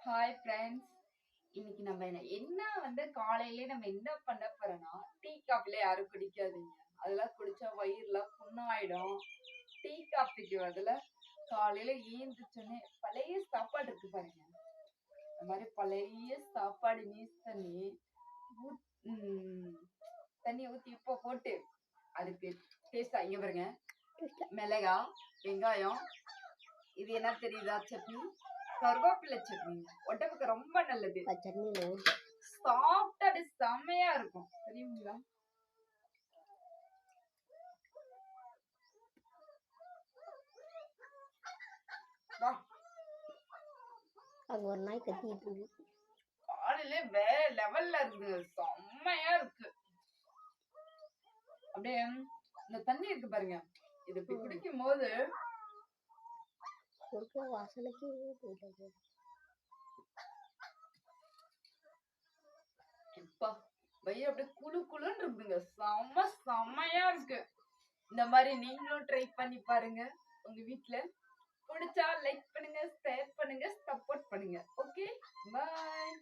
Hi friends. இன்னைக்கு நம்ம காலையிலே நம்ம என்ன பண்ண போறோம்னா, டீ காஃபில யாரும் குடிக்காதீங்க. அதெல்லாம் குடிச்சா வயிறுலாம் புண்ணாயிடும். டீ காஃபிக்கு பதிலா காலையில ஏந்திரிச்சோனே பழைய சாப்பாடு இருக்கு பாருங்க. இந்த மாதிரி பழைய சாப்பாடு மிக்ஸ் பண்ணி ஊத் தண்ணி ஊத்தி உப்பை போட்டு அதுக்கு டேஸ்டா இங்க பாருங்க, மிளகா, வெங்காயம், இது என்ன தெரியுதா? சட்னி, கருவேப்பிலை சட்னி. உடம்புக்கு ரொம்ப நல்லது. சாப்பிட்டா அது செம்மையா இருக்கும் தெரியுங்களா? அங்க ஒரு நாய் கத்திட்டு இருக்கு. காலையில வேற லெவல்ல இருக்கு, செம்மையா இருக்கு. அப்படியே இந்த தண்ணி இருக்கு பாருங்க, இது இப்படி குடிக்கும் போது வாசலுக்கு வயிறு அப்படியே குளு குளுன்னு இருக்குங்க. செம்மையா இருக்கு. இந்த மாதிரி நீங்களும் ட்ரை பண்ணி பாருங்க உங்க வீட்டுல. பிடிச்சா லைக் பண்ணுங்க, ஷேர் பண்ணுங்க, சப்போர்ட் பண்ணுங்க. ஓகே, பாய்.